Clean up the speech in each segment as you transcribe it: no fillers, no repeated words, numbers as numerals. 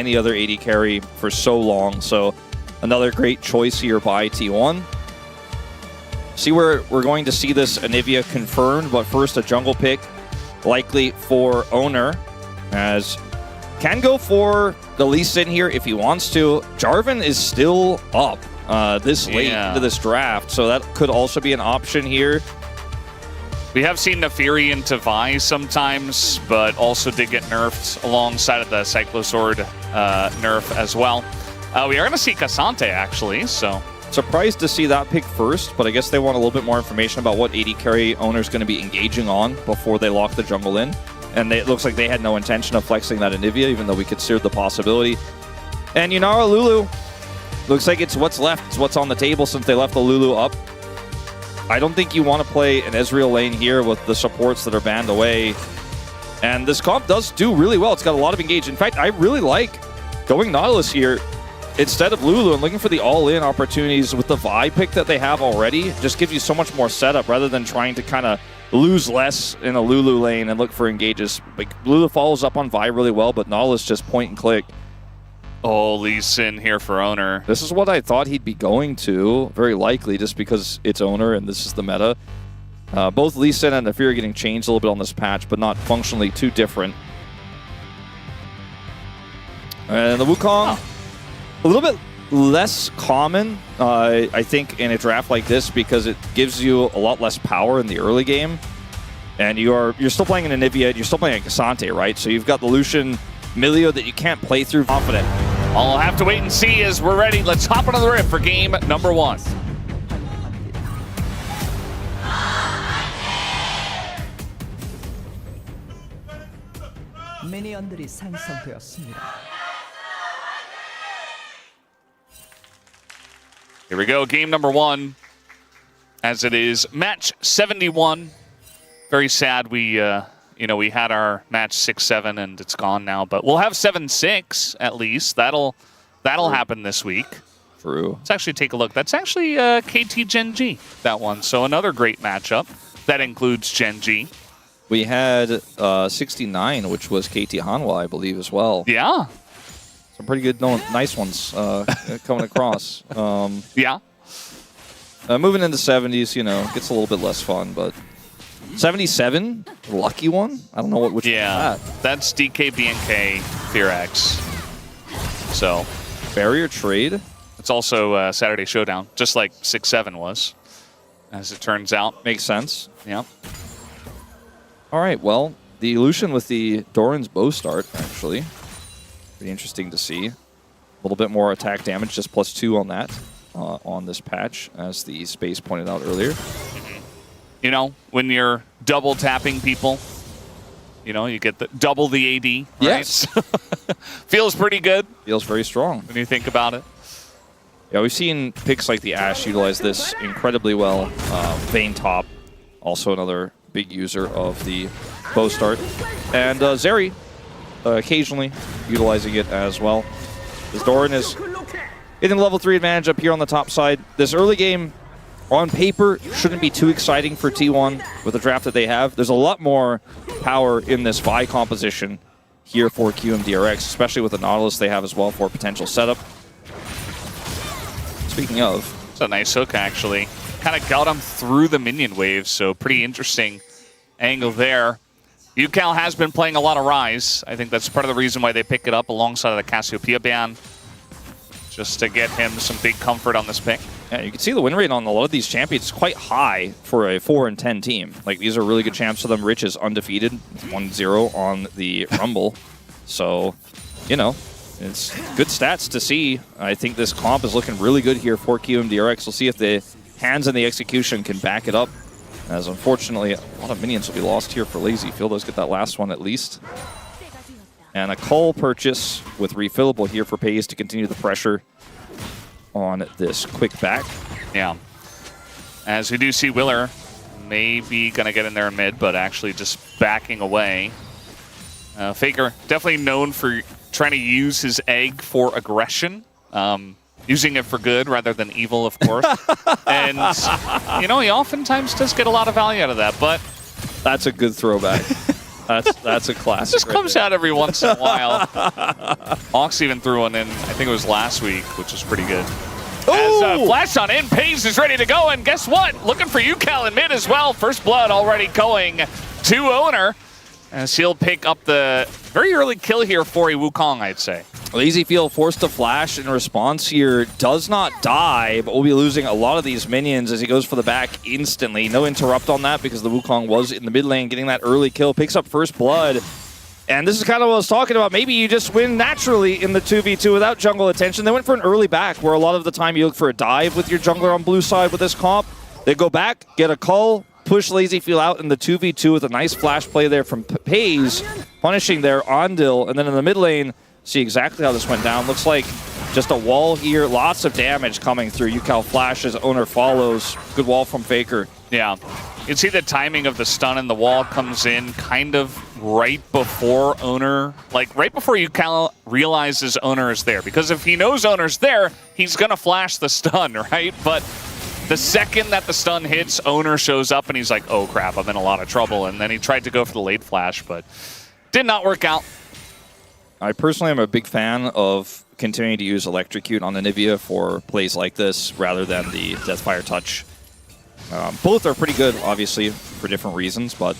any other AD carry for so long. So another great choice here by T1. See where we're going to see this Anivia confirmed, but first a jungle pick, likely for Owner, as can go for the Lee Sin here if he wants to. Jarvan is still up this late into this draft, so that could also be an option here. We have seen Nefiri into Vi sometimes, but also did get nerfed alongside of the Cyclosword nerf as well. We are going to see Cassante, actually, so... Surprised to see that pick first, but I guess they want a little bit more information about what AD carry Owner's going to be engaging on before they lock the jungle in. And it looks like they had no intention of flexing that Anivia, even though we considered the possibility. And Yunara Lulu, looks like it's what's left. It's what's on the table since they left the Lulu up. I don't think you want to play an Ezreal lane here with the supports that are banned away. And this comp does do really well. It's got a lot of engage. In fact, I really like going Nautilus here instead of Lulu and looking for the all-in opportunities with the Vi pick that they have already. Just gives you so much more setup rather than trying to kind of lose less in a Lulu lane and look for engages. Like, Lulu follows up on Vi really well, but Nautilus just point and click. Oh, Lee Sin here for Owner. This is what I thought he'd be going to, very likely, just because it's Owner and this is the meta. Both Lee Sin and Nefiri are getting changed a little bit on this patch, but not functionally too different. And the Wukong, a little bit less common, I think, in a draft like this because it gives you a lot less power in the early game. And you're still playing an Anivia, you're still playing a Cassante, right? So you've got the Lucian Milio that you can't play through confident. I'll have to wait and see as we're ready. Let's hop into the rift for game number 1. 미니언들이 생성되었습니다. Here we go, game number 1. As it is match 71. Very sad we we had our match 6-7 and it's gone now, but we'll have 7-6 at least. That'll happen this week. True. Let's actually take a look. That's actually KT Gen G, that one. So another great matchup. That includes Gen G. We had 69, which was KT Hanwha, I believe, as well. Yeah. Some pretty good, nice ones coming across. Yeah. Moving into 70s, gets a little bit less fun, but 77, lucky one. I don't know which one is that. That's DKBNK KRX. So barrier trade. It's also Saturday Showdown, just like 6-7 was, as it turns out. Makes sense. Yeah. All right. Well, the Lucian with the Doran's bow start actually pretty interesting to see. A little bit more attack damage, just +2 on that on this patch, as the Space pointed out earlier. When you're double tapping people, you get double the AD, right? Yes. Feels pretty good. Feels very strong. When you think about it. Yeah, we've seen picks like the Ashe utilize this incredibly well. Vayne Top, also another big user of the bow start. And Zeri, occasionally utilizing it as well. This Doran is getting level 3 advantage up here on the top side. This early game, on paper, shouldn't be too exciting for T1 with the draft that they have. There's a lot more power in this Vi composition here for KIWOOM DRX, especially with the Nautilus they have as well for potential setup. Speaking of... It's a nice hook, actually. Kind of got him through the minion wave, so pretty interesting angle there. UCal has been playing a lot of Ryze. I think that's part of the reason why they pick it up alongside of the Cassiopeia ban, just to get him some big comfort on this pick. Yeah, you can see the win rate on a lot of these champions is quite high for a 4-10 team. Like, these are really good champs for them. Rich is undefeated, 1-0 on the Rumble. So, it's good stats to see. I think this comp is looking really good here for KIWOOM DRX. We'll see if the hands and the execution can back it up. As unfortunately, a lot of minions will be lost here for Lazy. Does get that last one at least. And a Cull purchase with refillable here for Pays to continue the pressure on this quick back. Yeah. As we do see Willer maybe going to get in there in mid, but actually just backing away. Faker, definitely known for trying to use his egg for aggression. Using it for good rather than evil, of course. And, he oftentimes does get a lot of value out of that, but... That's a good throwback. That's a classic. This right comes there. out every once in a while. Ox even threw one in, I think it was last week, which was pretty good. As Flash on in, Paze is ready to go, and guess what? Looking for UCal in mid as well. First blood already going to Owner, as he'll pick up the very early kill here for a Wukong, I'd say. LazyField forced to flash in response here, does not die, but will be losing a lot of these minions as he goes for the back instantly. No interrupt on that because the Wukong was in the mid lane getting that early kill, picks up first blood. And this is kind of what I was talking about. Maybe you just win naturally in the 2v2 without jungle attention. They went for an early back, where a lot of the time you look for a dive with your jungler on blue side with this comp. They go back, get a cull, push LazyField out in the 2v2 with a nice flash play there from Paze, punishing their Ondil. And then in the mid lane, see exactly how this went down. Looks like just a wall here. Lots of damage coming through. UCal flashes, Owner follows. Good wall from Faker. Yeah. You can see the timing of the stun and the wall comes in kind of right before Owner, like right before UCal realizes Owner is there. Because if he knows Owner's there, he's going to flash the stun, right? But the second that the stun hits, Owner shows up and he's like, oh crap, I'm in a lot of trouble. And then he tried to go for the late flash, but did not work out. I personally am a big fan of continuing to use Electrocute on Anivia for plays like this rather than the Deathfire Touch. Both are pretty good, obviously, for different reasons, but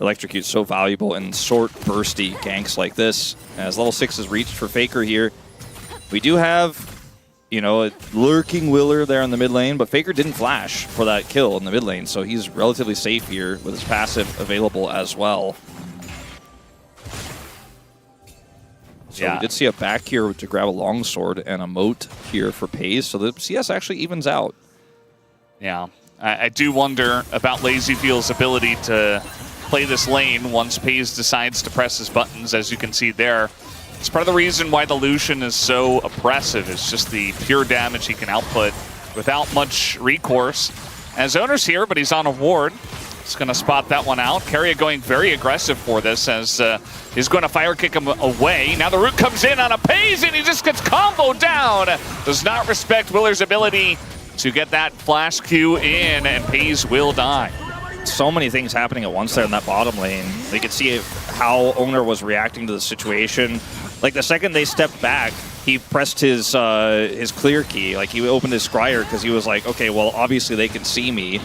Electrocute's so valuable in short, bursty ganks like this. As level 6 is reached for Faker here, we do have, you know, a lurking Willer there in the mid lane, but Faker didn't flash for that kill in the mid lane, so he's relatively safe here with his passive available as well. So we did see a back here to grab a longsword and a moat here for Paze, so the CS actually evens out. Yeah, I do wonder about LazyField's ability to play this lane once Paze decides to press his buttons, as you can see there. It's part of the reason why the Lucian is so oppressive. It's just the pure damage he can output without much recourse. As Owner's here, but he's on a ward. He's going to spot that one out. Keria going very aggressive for this as he's going to fire kick him away. Now the root comes in on a Paze and he just gets comboed down. Does not respect Willer's ability to get that flash Q in, and Paze will die. So many things happening at once there in that bottom lane. They could see how Owner was reacting to the situation. Like the second they stepped back, he pressed his clear key. Like he opened his scryer because he was like, okay, well obviously they can see me.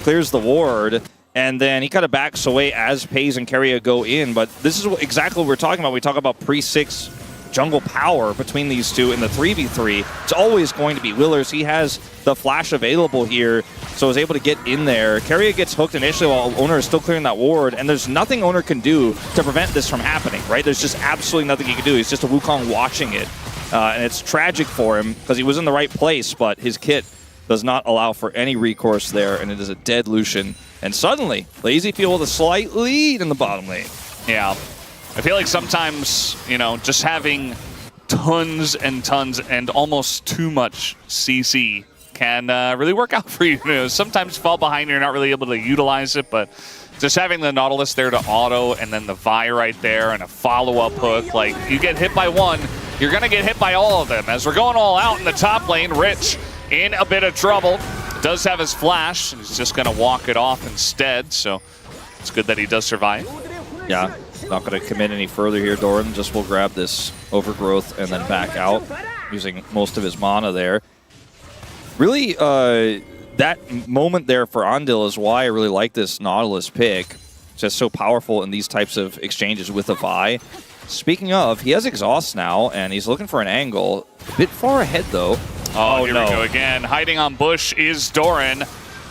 Clears the ward, and then he kind of backs away as Paze and Keria go in. But this is exactly what we're talking about. We talk about pre-6 jungle power between these two in the 3v3. It's always going to be Willer's. He has the flash available here, so is able to get in there. Keria gets hooked initially while Owner is still clearing that ward, and there's nothing Owner can do to prevent this from happening, right? There's just absolutely nothing he can do. He's just a Wukong watching it, and it's tragic for him because he was in the right place, but his kit does not allow for any recourse there, and it is a dead Lucian. And suddenly, LazyField with a slight lead in the bottom lane. Yeah. I feel like sometimes, you know, just having tons and tons and almost too much CC can really work out for you. You know, sometimes fall behind, you're not really able to utilize it, but just having the Nautilus there to auto and then the Vi right there and a follow-up hook, like you get hit by one, you're going to get hit by all of them. As we're going all out in the top lane, Rich in a bit of trouble. Does have his flash, and he's just going to walk it off instead, so it's good that he does survive. Yeah, not going to commit any further here, Doran. Just will grab this overgrowth and then back out, using most of his mana there. Really, that moment there for Ondil is why I really like this Nautilus pick. It's just so powerful in these types of exchanges with a Vi. Speaking of, he has exhaust now, and he's looking for an angle. A bit far ahead, though. Oh, here we go again. Hiding on bush is Doran.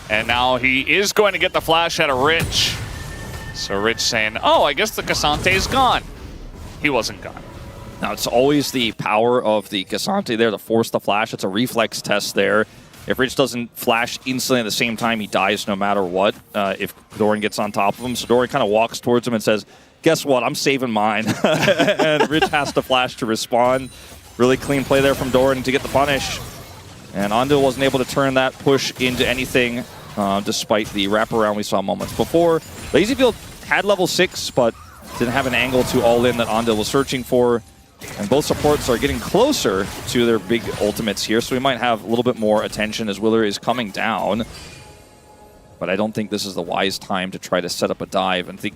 And now he is going to get the flash out of Rich. So Rich saying, oh, I guess the Cassante is gone. He wasn't gone. Now, it's always the power of the Cassante there to force the flash. It's a reflex test there. If Rich doesn't flash instantly at the same time, he dies no matter what if Doran gets on top of him. So Doran kind of walks towards him and says, guess what? I'm saving mine. And Rich has to flash to respond. Really clean play there from Doran to get the punish. And Ondil wasn't able to turn that push into anything despite the wraparound we saw moments before. LazyField had level 6, but didn't have an angle to all-in that Ondil was searching for. And both supports are getting closer to their big ultimates here, so we might have a little bit more attention as Willer is coming down. But I don't think this is the wise time to try to set up a dive. And think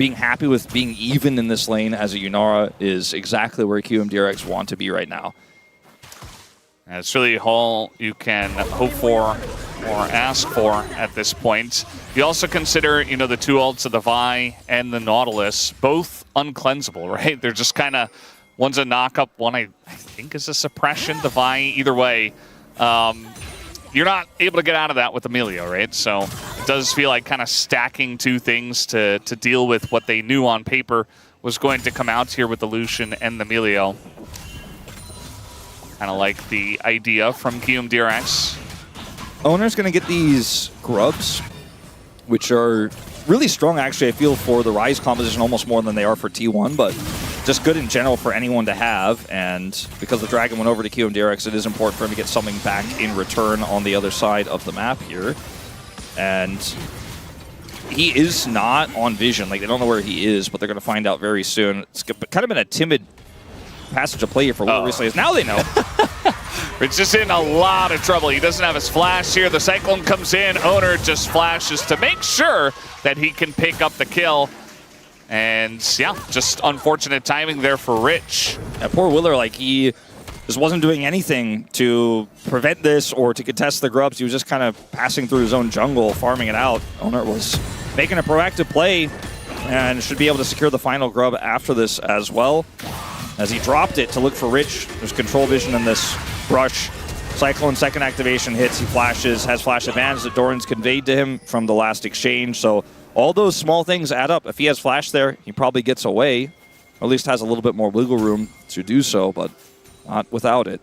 being happy with being even in this lane as a Yunara is exactly where KIWOOM DRX want to be right now. And it's really all you can hope for or ask for at this point. You also consider, you know, the two ults of the Vi and the Nautilus, both uncleansable, right? They're just kind of, one's a knock-up, one I think is a suppression, the Vi, either way. You're not able to get out of that with Emilio, right? So it does feel like kind of stacking two things to deal with what they knew on paper was going to come out here with the Lucian and the Emilio. Kind of like the idea from KIWOOM DRX. Owner's going to get these grubs, which are really strong, actually, I feel, for the Ryze composition almost more than they are for T1, but just good in general for anyone to have. And because the Dragon went over to KIWOOM DRX, it is important for him to get something back in return on the other side of the map here. And he is not on vision. Like, they don't know where he is, but they're going to find out very soon. It's kind of been a timid passage of play here for Will recently. Now they know. It's just in a lot of trouble. He doesn't have his flash here. The Cyclone comes in. Owner just flashes to make sure that he can pick up the kill. And yeah, just unfortunate timing there for Rich. Yeah, poor Willer, like he just wasn't doing anything to prevent this or to contest the grubs. He was just kind of passing through his own jungle, farming it out. Owner was making a proactive play and should be able to secure the final grub after this as well. As he dropped it to look for Rich, there's control vision in this brush. Cyclone second activation hits, he flashes, has flash advantage that Doran's conveyed to him from the last exchange. So all those small things add up. If he has flash there, he probably gets away, or at least has a little bit more wiggle room to do so, but not without it.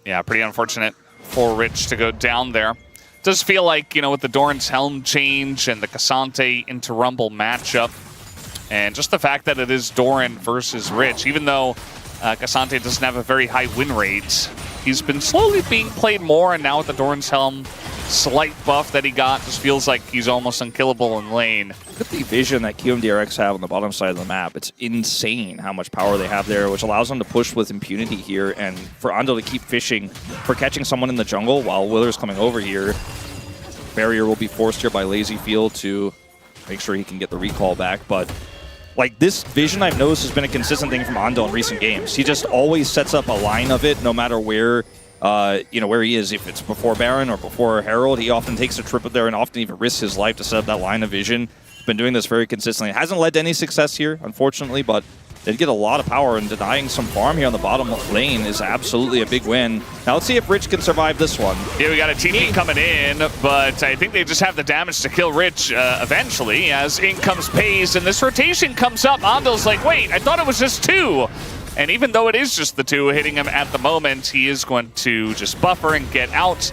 Yeah, pretty unfortunate for Rich to go down there. Does feel like, you know, with the Doran's helm change and the Cassante into Rumble matchup, and just the fact that it is Doran versus Rich, even though Cassante doesn't have a very high win rate, he's been slowly being played more, and now with the Doran's helm slight buff that he got, just feels like he's almost unkillable in lane. Look at the vision that KIWOOM DRX have on the bottom side of the map. It's insane how much power they have there, which allows them to push with impunity here, and for Ando to keep fishing for catching someone in the jungle while Willer's coming over here. Barrier will be forced here by LazyField to make sure he can get the recall back, but like, this vision I've noticed has been a consistent thing from Ando in recent games. He just always sets up a line of it, no matter where, you know, where he is. If it's before Baron or before Herald, he often takes a trip up there and often even risks his life to set up that line of vision. He's been doing this very consistently. It hasn't led to any success here, unfortunately, but did get a lot of power, and denying some farm here on the bottom lane is absolutely a big win. Now let's see if Rich can survive this one. Yeah, we got a TP coming in, but I think they just have the damage to kill Rich eventually as in comes Pays, and this rotation comes up. Ando's like, wait, I thought it was just two. And even though it is just the two hitting him at the moment, he is going to just buffer and get out,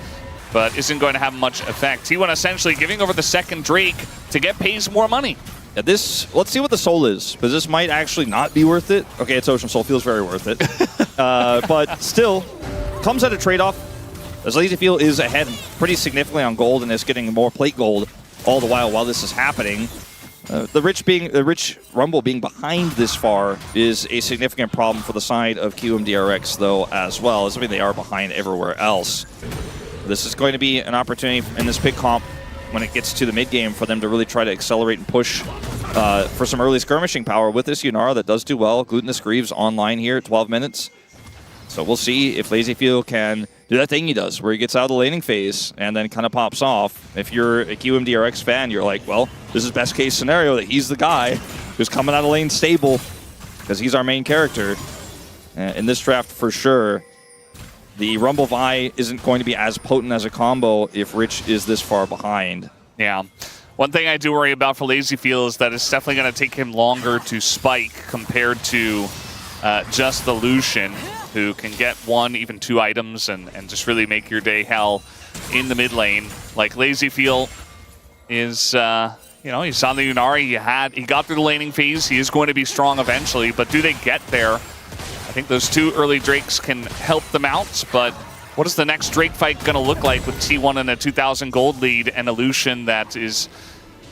but isn't going to have much effect. T1 essentially giving over the second Drake to get Pays more money. Yeah, this, let's see what the soul is, because this might actually not be worth it. Okay, it's Ocean Soul, feels very worth it. But still, comes at a trade-off. As LazyField is ahead pretty significantly on gold and is getting more plate gold all the while this is happening. The Rich Rumble being behind this far is a significant problem for the side of KIWOOM DRX, though, as well. I mean, they are behind everywhere else. This is going to be an opportunity in this pick comp when it gets to the mid game for them to really try to accelerate and push for some early skirmishing power with this Yunara that does do well. Glutinous Greaves online here at 12 minutes. So we'll see if LazyField can do that thing he does where he gets out of the laning phase and then kind of pops off. If you're a KIWOOM DRX fan, you're like, well, this is best case scenario that he's the guy who's coming out of lane stable because he's our main character. In this draft for sure, the Rumble Vi isn't going to be as potent as a combo if Rich is this far behind. Yeah. One thing I do worry about for LazyField is that it's definitely going to take him longer to spike compared to just the Lucian, who can get one, even two items and just really make your day hell in the mid lane. Like LazyField is, you know, he's on the Yunari. He got through the laning phase. He is going to be strong eventually, but do they get there? I think those two early Drakes can help them out, but what is the next Drake fight going to look like with T1 and a 2,000 gold lead and a Lucian that is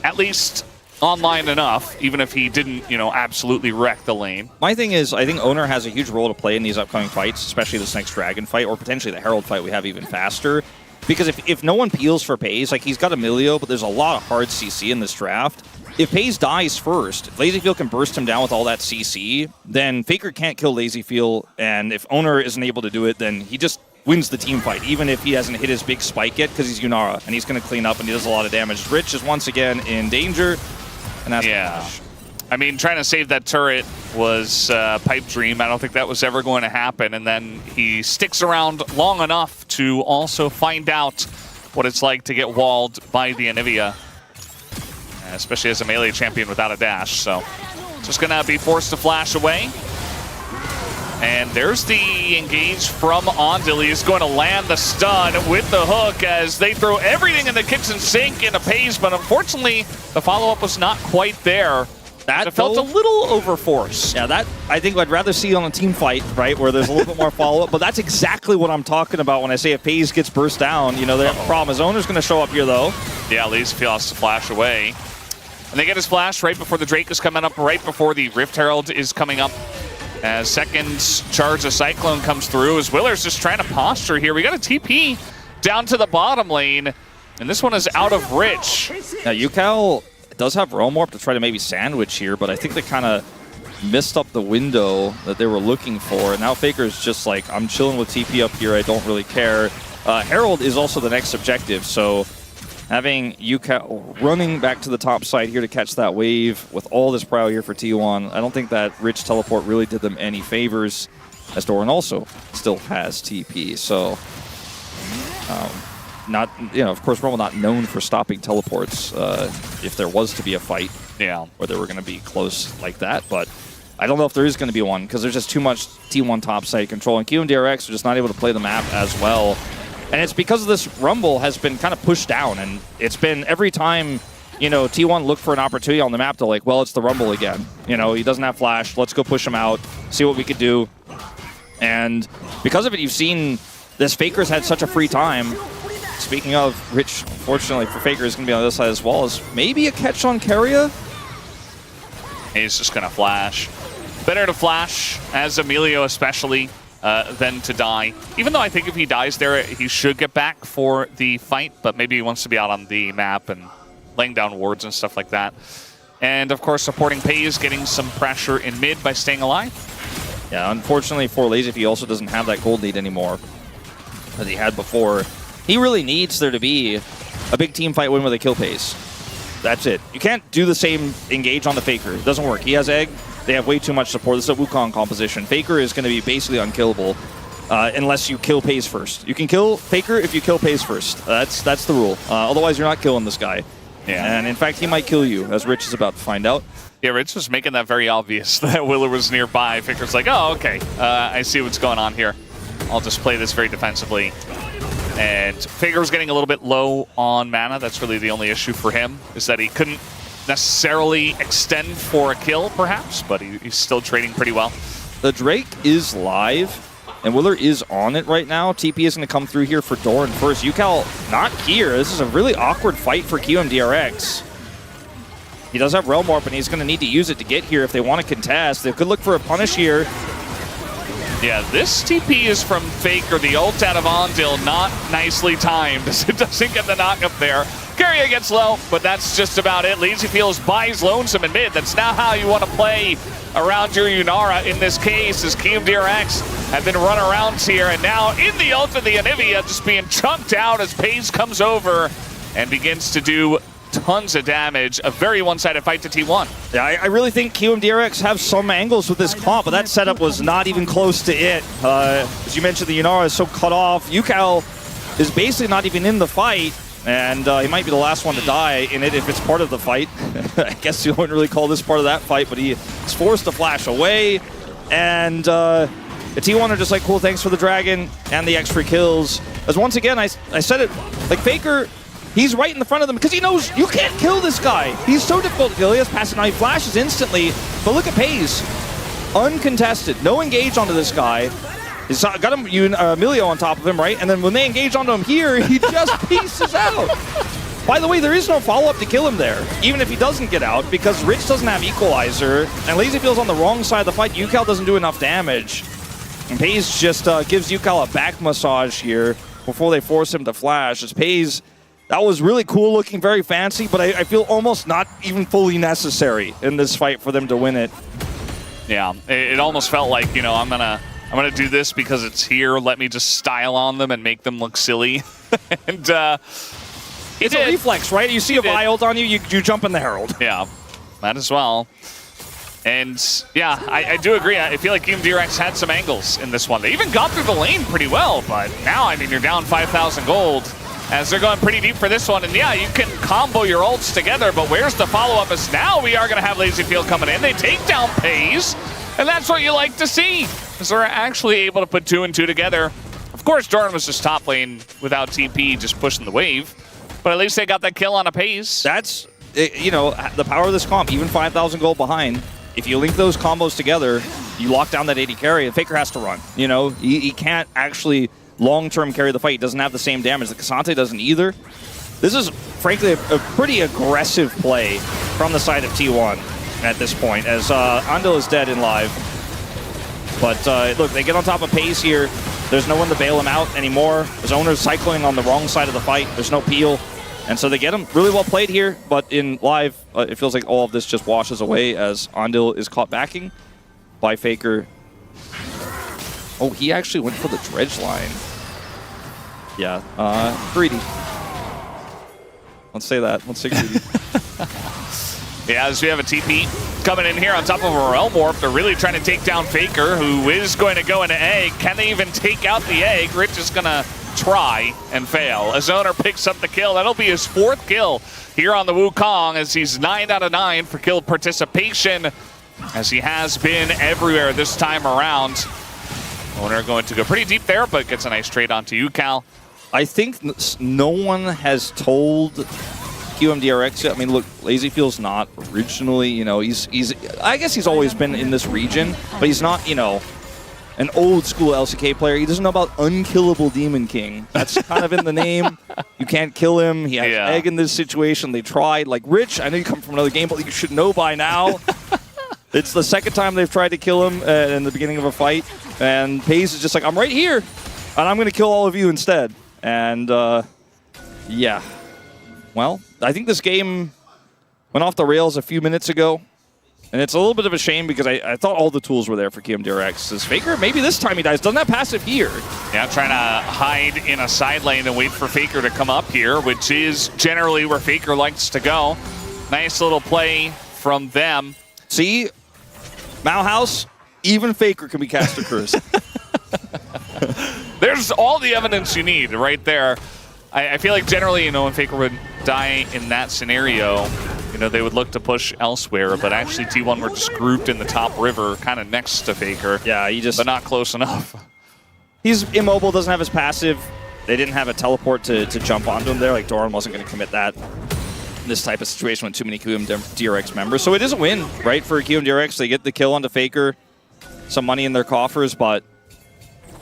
at least online enough, even if he didn't, you know, absolutely wreck the lane? My thing is, I think Owner has a huge role to play in these upcoming fights, especially this next Dragon fight, or potentially the Herald fight we have even faster. Because if no one peels for Pays, like he's got Emilio, but there's a lot of hard CC in this draft. if FaZe dies first, if LazyFeel can burst him down with all that CC, then Faker can't kill LazyFeel, and if Owner isn't able to do it, then he just wins the team fight, even if he hasn't hit his big spike yet, because he's Yunara, and he's going to clean up, and he does a lot of damage. Rich is once again in danger, and that's I mean, trying to save that turret was a pipe dream. I don't think that was ever going to happen, and then he sticks around long enough to also find out what it's like to get walled by the Anivia, especially as a melee champion without a dash. So just going to be forced to flash away. And there's the engage from Ondil. He's going to land the stun with the hook as they throw everything in the kitchen sink into FaZe, but unfortunately, the follow-up was not quite there. That felt a little overforced. Yeah, that I think I'd rather see on a team fight, right, where there's a little bit more follow-up, but that's exactly what I'm talking about when I say if FaZe gets burst down. You know, the problem is Owner's going to show up here, though. Yeah, LazyFeel has to flash away. And they get his flash right before the Drake is coming up, right before the Rift Herald is coming up. As second charge of Cyclone comes through, as Willer's just trying to posture here. We got a TP down to the bottom lane, and this one is out of Rich. Now, UCal does have Realm Warp to try to maybe sandwich here, but I think they kind of missed up the window that they were looking for. And now Faker's just like, I'm chilling with TP up here, I don't really care. Herald is also the next objective, so having UCal running back to the top side here to catch that wave with all this prio here for T1, I don't think that Rich teleport really did them any favors, as Doran also still has TP. So, not, you know, of course, we're not known for stopping teleports if there was to be a fight, where they were going to be close like that. But I don't know if there is going to be one, because there's just too much T1 top side control, and KIWOOM DRX are just not able to play the map as well. And it's because of this Rumble has been kind of pushed down, and it's been every time, you know, T1 look for an opportunity on the map to like, well, it's the Rumble again. You know, he doesn't have flash, let's go push him out, see what we could do. And because of it, you've seen this Faker's had such a free time. Speaking of, Rich, fortunately for Faker, is going to be on the other side as well, as maybe a catch on Keria. He's just going to flash. Better to flash, as Emilio especially, than to die. Even though I think if he dies there, he should get back for the fight, but maybe he wants to be out on the map and laying down wards and stuff like that. And of course, supporting FaZe getting some pressure in mid by staying alive. Yeah, unfortunately for LazyFeel, he also doesn't have that gold lead anymore as he had before. He really needs there to be a big team fight win with a kill pace. That's it. You can't do the same engage on the Faker. It doesn't work. He has egg. They have way too much support. This is a Wukong composition. Faker is going to be basically unkillable unless you kill Paze first. You can kill Faker if you kill Paze first. That's the rule. Otherwise, you're not killing this guy. Yeah. And in fact, he might kill you, as Rich is about to find out. Yeah, Rich was making that very obvious that Willer was nearby. Faker's like, oh, okay. I see what's going on here. I'll just play this very defensively. And Faker's getting a little bit low on mana. That's really the only issue for him, is that he couldn't necessarily extend for a kill, perhaps, but he's still trading pretty well. The Drake is live, and Willer is on it right now. TP is going to come through here for Doran first. UCal not here. This is a really awkward fight for KIWOOM DRX. He does have Realm Warp, and he's going to need to use it to get here if they want to contest. They could look for a punish here. Yeah, this TP is from Faker, the ult out of Ondil, not nicely timed, as it doesn't get the knock up there. Keria gets low, but that's just about it. LazyFeel buys Lonesome in mid. That's not how you want to play around your Yunara in this case, as KIWOOM DRX have been run around here, and now in the ult of the Anivia, just being chunked out as Paze comes over and begins to do tons of damage. A very one-sided fight to T1. Yeah, I really think KIWOOM DRX have some angles with this comp, but that setup was not even close to it. As you mentioned, the Yunara is so cut off. UCal is basically not even in the fight, and he might be the last one to die in it if it's part of the fight. I guess you wouldn't really call this part of that fight, but he is forced to flash away, and the T1 are just like, cool, thanks for the dragon and the extra kills. As once again, I said it, like Faker, he's right in the front of them because he knows you can't kill this guy. He's so difficult to kill. He has passive, now he flashes instantly, but look at Paze. Uncontested, no engage onto this guy. He's got him, Emilio on top of him, right? And then when they engage onto him here, he just pieces out. By the way, there is no follow-up to kill him there, even if he doesn't get out, because Rich doesn't have Equalizer, and LazyFeel's on the wrong side of the fight. UCal doesn't do enough damage. And Paze just gives UCal a back massage here before they force him to flash. As Paze That was really cool looking, very fancy, but I feel almost not even fully necessary in this fight for them to win it. Yeah, it almost felt like, you know, I'm gonna do this because it's here. Let me just style on them and make them look silly. And it's a reflex, right? You see a Vi ult on you, you jump in the Herald. Yeah, might as well. And yeah, I do agree. I feel like KIWOOM DRX had some angles in this one. They even got through the lane pretty well, but now, I mean, you're down 5,000 gold as they're going pretty deep for this one. And yeah, you can combo your ults together, but where's the follow-up? As now we are going to have Lazy Field coming in. They take down Pays, and that's what you like to see, because they're actually able to put 2 and 2 together. Of course, Doran was just top lane without TP, just pushing the wave, but at least they got that kill on a Pays. That's, you know, the power of this comp, even 5,000 gold behind. If you link those combos together, you lock down that 80 carry, and Faker has to run. You know, he can't actually long-term carry the fight. He doesn't have the same damage. The Cassante doesn't either. This is, frankly, a pretty aggressive play from the side of T1 at this point, as Andil is dead in live. But look, they get on top of Pays here. There's no one to bail him out anymore. His owner's cycling on the wrong side of the fight. There's no peel. And so they get him really well played here, but in live, it feels like all of this just washes away as Andil is caught backing by Faker. Oh, he actually went for the dredge line. Yeah, greedy. Let's say that. Let's say greedy. Yeah, as we have a TP coming in here on top of a Realm Warp. They're really trying to take down Faker, who is going to go into egg. Can they even take out the egg? Rich is going to try and fail. As Owner picks up the kill. That'll be his 4th kill here on the Wukong, as he's 9 out of 9 for kill participation, as he has been everywhere this time around. Owner going to go pretty deep there, but gets a nice trade onto you, Cal. I think no one has told KIWOOM DRX yet. I mean, look, LazyField's not originally, you know, he's I guess he's always been in this region, but he's not, you know, an old school LCK player. He doesn't know about Unkillable Demon King. That's kind of in the name. You can't kill him. He has egg in this situation. They tried. Like, Rich, I know you come from another game, but you should know by now. It's the 2nd time they've tried to kill him in the beginning of a fight. And Pays is just like, I'm right here, and I'm going to kill all of you instead. And, yeah. Well, I think this game went off the rails a few minutes ago. And it's a little bit of a shame because I thought all the tools were there for KIWOOM DRX. As Faker, maybe this time he dies. Doesn't have passive here. Yeah, trying to hide in a side lane and wait for Faker to come up here, which is generally where Faker likes to go. Nice little play from them. See, Mauhaus, even Faker can be caster curse. There's all the evidence you need right there. I feel like generally, you know, when Faker would die in that scenario, you know, they would look to push elsewhere, but actually T1 were just grouped in the top river, kind of next to Faker. Yeah, but not close enough. He's immobile, doesn't have his passive. They didn't have a teleport to jump onto him there. Like, Doran wasn't going to commit that in this type of situation with too many KIWOOM DRX members. So it is a win, right, for KIWOOM DRX. They get the kill onto Faker, some money in their coffers, but,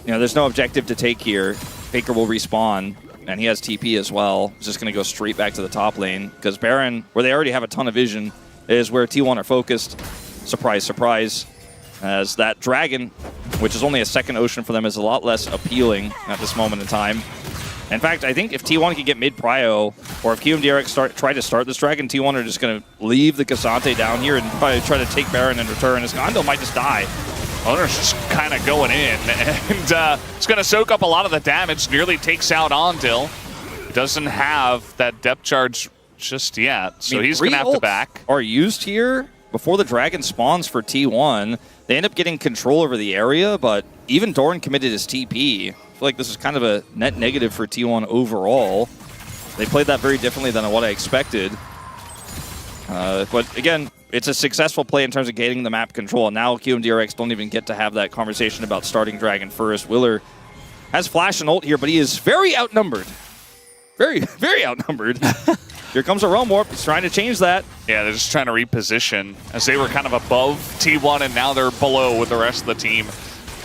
you know, there's no objective to take here. Faker will respawn. And he has TP as well. He's just going to go straight back to the top lane, because Baron, where they already have a ton of vision, is where T1 are focused. Surprise, surprise. As that Dragon, which is only a 2nd ocean for them, is a lot less appealing at this moment in time. In fact, I think if T1 can get mid-prio, or if KIWOOM DRX try to start this Dragon, T1 are just going to leave the Cassante down here and probably try to take Baron in return. As Gondo might just die. Owner's just kind of going in, and it's going to soak up a lot of the damage. Nearly takes out Andil. He doesn't have that depth charge just yet, so he's going to have to back. Are used here before the Dragon spawns for T1. They end up getting control over the area, but even Doran committed his TP. I feel like this is kind of a net negative for T1 overall. They played that very differently than what I expected. But again, it's a successful play in terms of getting the map control. And now KIWOOM DRX don't even get to have that conversation about starting Dragon first. Willer has flash and ult here, but he is very outnumbered. Very, very outnumbered. Here comes a Realm Warp. He's trying to change that. Yeah, they're just trying to reposition, as they were kind of above T1, and now they're below with the rest of the team.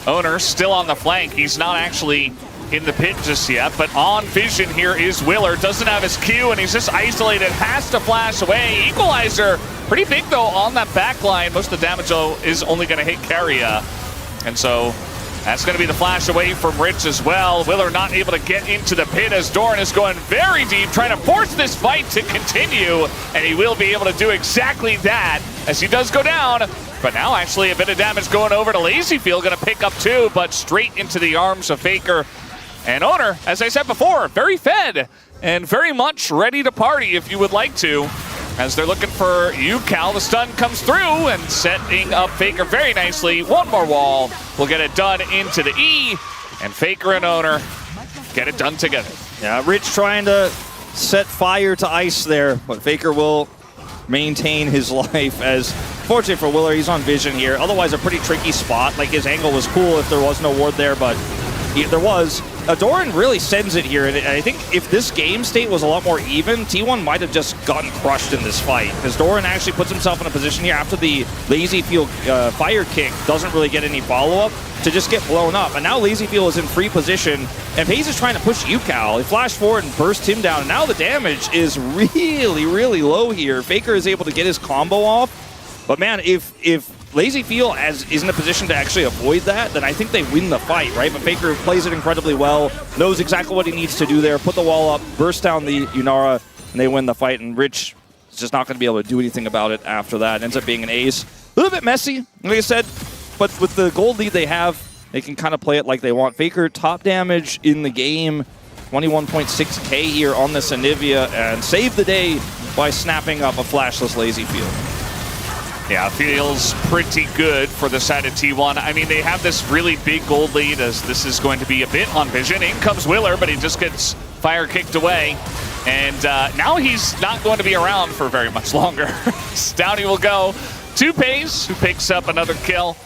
Owner still on the flank. He's not actually in the pit just yet, but on vision here is Willer. Doesn't have his Q, and he's just isolated. Has to flash away. Equalizer, pretty big though on that back line. Most of the damage though is only going to hit Keria. And so That's going to be the flash away from Rich as well. Willer not able to get into the pit as Doran is going very deep, trying to force this fight to continue, and he will be able to do exactly that as he does go down. But now actually a bit of damage going over to Lazyfield, going to pick up 2, but straight into the arms of Faker. And Owner, as I said before, very fed and very much ready to party if you would like to. As they're looking for you, Cal. The stun comes through and setting up Faker very nicely. One more wall will get it done into the E, and Faker and Owner get it done together. Yeah, Rich trying to set fire to ice there, but Faker will maintain his life as, fortunately for Willer, he's on vision here. Otherwise, a pretty tricky spot. Like, his angle was cool if there was no ward there, but there was. Doran really sends it here, and I think if this game state was a lot more even, T1 might have just gotten crushed in this fight, because Doran actually puts himself in a position here after the Lazyfield fire kick doesn't really get any follow-up to just get blown up. And now Lazyfield is in free position, and FaZe is trying to push UCal. He flashed forward and burst him down, and now the damage is really, really low here. Faker is able to get his combo off, but man, if Lazyfield is in a position to actually avoid that, then I think they win the fight, right? But Faker plays it incredibly well, knows exactly what he needs to do there, put the wall up, burst down the Yunara, and they win the fight. And Rich is just not going to be able to do anything about it after that. It ends up being an ace. A little bit messy, like I said, but with the gold lead they have, they can kind of play it like they want. Faker, top damage in the game, 21.6k here on this Anivia, and save the day by snapping up a flashless Lazyfield. Yeah, feels pretty good for the side of T1. I mean, they have this really big gold lead as this is going to be a bit on vision. In comes Willer, but he just gets fire kicked away. And now he's not going to be around for very much longer. Down he will go to Pace, who picks up another kill.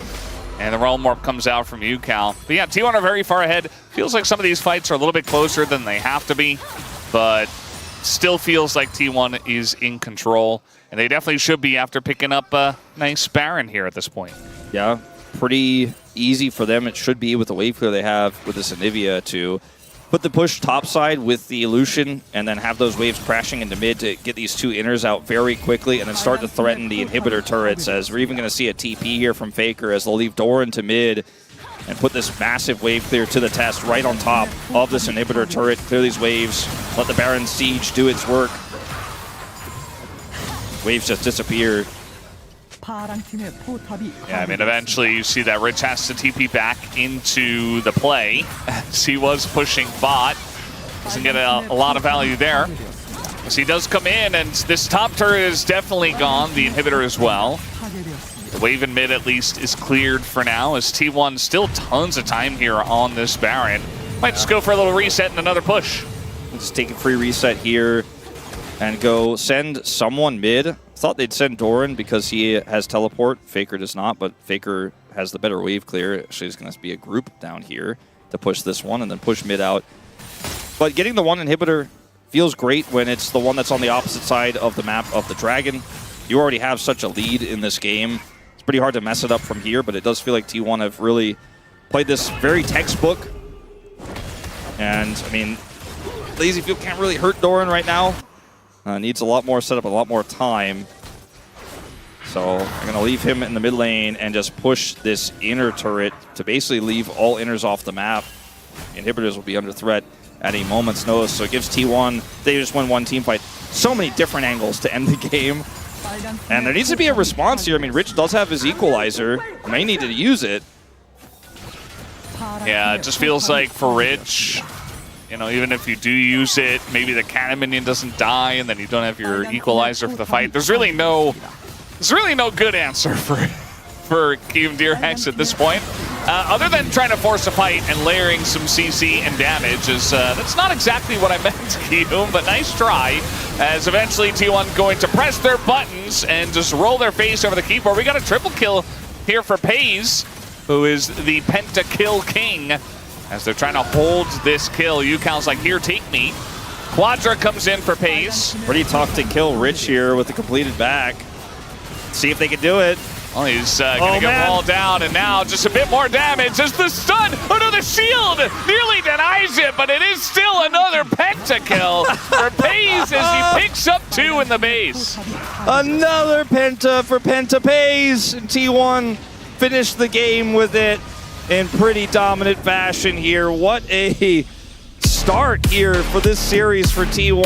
And the Realm Warp comes out from UCal. But yeah, T1 are very far ahead. Feels like some of these fights are a little bit closer than they have to be. But still feels like T1 is in control. And they definitely should be after picking up a nice Baron here at this point. Yeah, pretty easy for them. It should be with the wave clear they have with this Anivia to put the push topside with the Illusion and then have those waves crashing into mid to get these 2 inners out very quickly and then start to threaten the inhibitor turrets, as we're even going to see a TP here from Faker as they'll leave Doran to mid and put this massive wave clear to the test right on top of this inhibitor turret. Clear these waves, let the Baron Siege do its work. Waves just disappear. Yeah, I mean, eventually you see that Rich has to TP back into the play as he was pushing bot. Doesn't get a lot of value there. So he does come in, and this top turret is definitely gone, the inhibitor as well. The wave in mid, at least, is cleared for now, as T1 still tons of time here on this Baron. Might just go for a little reset and another push. Just take a free reset here and go send someone mid. I thought they'd send Doran because he has teleport. Faker does not, but Faker has the better wave clear. Actually, it's going to be a group down here to push this one and then push mid out. But getting the one inhibitor feels great when it's the one that's on the opposite side of the map of the Dragon. You already have such a lead in this game. It's pretty hard to mess it up from here, but it does feel like T1 have really played this very textbook. And, I mean, Lazyfield can't really hurt Doran right now. Needs a lot more setup, a lot more time. So I'm going to leave him in the mid lane and just push this inner turret to basically leave all inners off the map. The inhibitors will be under threat at a moment's notice. So it gives T1, they just won one team fight, so many different angles to end the game. And there needs to be a response here. I mean, Rich does have his equalizer. May need to use it. Yeah, it just feels like for Rich, you know, even if you do use it, maybe the cannon minion doesn't die, and then you don't have your equalizer for the fight. There's really no good answer for KIWOOM DRX at this point, other than trying to force a fight and layering some CC and damage. That's not exactly what I meant, KIWOOM, but nice try. As eventually T1 going to press their buttons and just roll their face over the keyboard. We got a triple kill here for Paze, who is the pentakill king. As they're trying to hold this kill, UCal's like, here, take me. Quadra comes in for Pace. Pretty tough to kill Rich here with the completed back. See if they can do it. Well, he's going to get walled down, and now just a bit more damage as the stun. Oh no, the shield nearly denies it, but it is still another pentakill for Pace as he picks up 2 in the base. Another penta for Penta Paze. And T1 finished the game with it. in pretty dominant fashion here. What a start here for this series for T1.